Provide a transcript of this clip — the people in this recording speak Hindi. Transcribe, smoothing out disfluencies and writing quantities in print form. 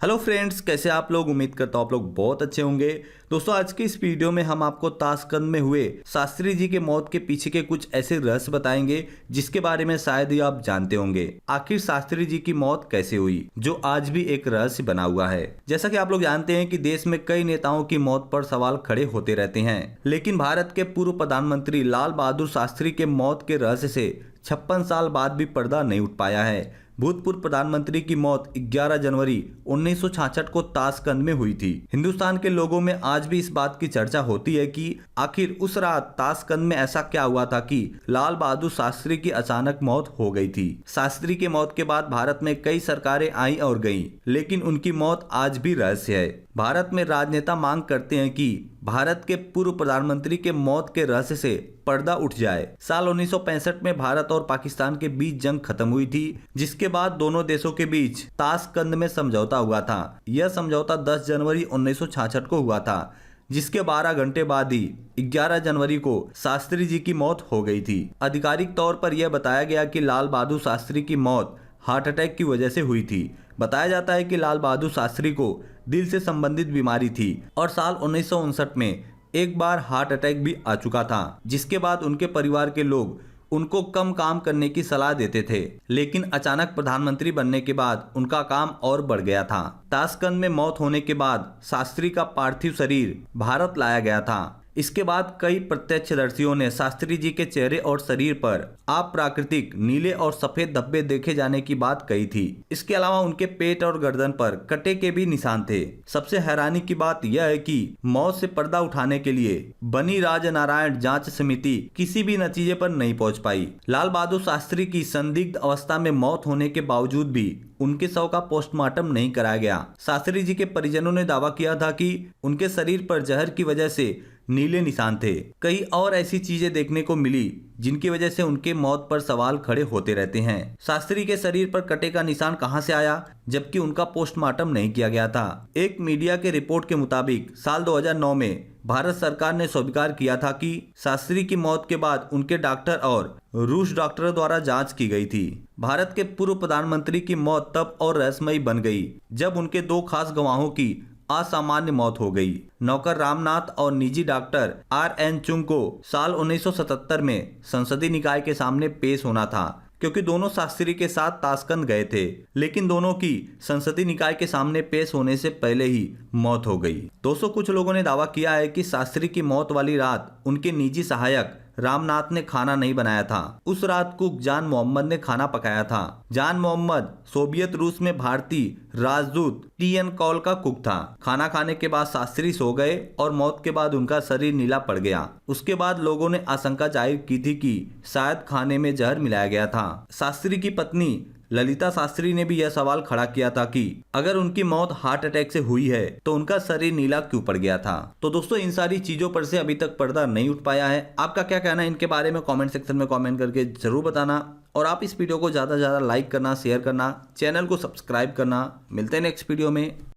हेलो फ्रेंड्स, कैसे आप लोग। उम्मीद करता हूँ आप लोग बहुत अच्छे होंगे। दोस्तों, आज की इस वीडियो में हम आपको ताशकंद में हुए शास्त्री जी के मौत के पीछे के कुछ ऐसे रहस्य बताएंगे जिसके बारे में शायद ही आप जानते होंगे। आखिर शास्त्री जी की मौत कैसे हुई, जो आज भी एक रहस्य बना हुआ है। जैसा कि आप लोग जानते हैं कि देश में कई नेताओं की मौत पर सवाल खड़े होते रहते हैं, लेकिन भारत के पूर्व प्रधानमंत्री लाल बहादुर शास्त्री के मौत के रहस्य से 56 साल बाद भी पर्दा नहीं उठ पाया है। भूतपूर्व प्रधानमंत्री की मौत 11 जनवरी 1966 को ताशकंद में हुई थी। हिंदुस्तान के लोगों में आज भी इस बात की चर्चा होती है कि आखिर उस रात ताशकंद में ऐसा क्या हुआ था कि लाल बहादुर शास्त्री की अचानक मौत हो गई थी। शास्त्री की मौत के बाद भारत में कई सरकारें आई और गईं, लेकिन उनकी मौत आज भी रहस्य है। भारत में राजनेता मांग करते हैं कि भारत के पूर्व प्रधानमंत्री के मौत के रहस्य से पर्दा उठ जाए। साल 1965 में भारत और पाकिस्तान के बीच जंग खत्म हुई थी, जिसके बाद दोनों देशों के बीच ताशकंद में समझौता हुआ था। यह समझौता 10 जनवरी 1966 को हुआ था, जिसके 12 घंटे बाद ही 11 जनवरी को शास्त्री जी की मौत हो गई थी। आधिकारिक तौर पर यह बताया गया कि लाल बहादुर शास्त्री की मौत हार्ट अटैक की वजह से हुई थी। बताया जाता है कि लाल बहादुर शास्त्री को दिल से संबंधित बीमारी थी और साल 1959 में एक बार हार्ट अटैक भी आ चुका था, जिसके बाद उनके परिवार के लोग उनको कम काम करने की सलाह देते थे, लेकिन अचानक प्रधानमंत्री बनने के बाद उनका काम और बढ़ गया था। ताशकंद में मौत होने के बाद शास्त्री का पार्थिव शरीर भारत लाया गया था। इसके बाद कई प्रत्यक्षदर्शियों ने शास्त्री जी के चेहरे और शरीर पर अप्राकृतिक नीले और सफेद धब्बे देखे जाने की बात कही थी। इसके अलावा उनके पेट और गर्दन पर कटे के भी निशान थे। सबसे हैरानी की बात यह है कि मौत से पर्दा उठाने के लिए बनी राजनारायण जांच समिति किसी भी नतीजे पर नहीं पहुंच पाई। लाल बहादुर शास्त्री की संदिग्ध अवस्था में मौत होने के बावजूद भी उनके शव का पोस्टमार्टम नहीं कराया गया। शास्त्री जी के परिजनों ने दावा किया था कि उनके शरीर पर जहर की वजह से नीले निशान थे। कई और ऐसी चीजें देखने को मिली जिनकी वजह से उनके मौत पर सवाल खड़े होते रहते हैं। शास्त्री के शरीर पर कटे का निशान कहां से आया, जबकि उनका पोस्टमार्टम नहीं किया गया था। एक मीडिया के रिपोर्ट के मुताबिक साल 2009 में भारत सरकार ने स्वीकार किया था कि शास्त्री की मौत के बाद उनके डॉक्टर और रूस डॉक्टरों द्वारा जांच की गई थी। भारत के पूर्व प्रधानमंत्री की मौत तब और रहस्यमयी बन गई जब उनके दो खास गवाहों की असामान्य मौत हो गई। नौकर रामनाथ और निजी डॉक्टर RN चुंग को साल 1977 में संसदीय निकाय के सामने पेश होना था, क्योंकि दोनों शास्त्री के साथ ताशकंद गए थे, लेकिन दोनों की संसदीय निकाय के सामने पेश होने से पहले ही मौत हो गई। दोस्तों, कुछ लोगों ने दावा किया है कि शास्त्री की मौत वाली रात उनके निजी सहायक रामनाथ ने खाना नहीं बनाया था। उस रात कुक जान मोहम्मद ने खाना पकाया था। जान मोहम्मद सोवियत रूस में भारतीय राजदूत TN कौल का कुक था। खाना खाने के बाद शास्त्री सो गए और मौत के बाद उनका शरीर नीला पड़ गया। उसके बाद लोगों ने आशंका जाहिर की थी कि शायद खाने में जहर मिलाया गया था। शास्त्री की पत्नी ललिता शास्त्री ने भी यह सवाल खड़ा किया था कि अगर उनकी मौत हार्ट अटैक से हुई है तो उनका शरीर नीला क्यों पड़ गया था। तो दोस्तों, इन सारी चीजों पर से अभी तक पर्दा नहीं उठ पाया है। आपका क्या कहना है इनके बारे में कमेंट सेक्शन में कमेंट करके जरूर बताना, और आप इस वीडियो को ज्यादा से ज्यादा लाइक करना, शेयर करना, चैनल को सब्सक्राइब करना। मिलते हैं नेक्स्ट वीडियो में।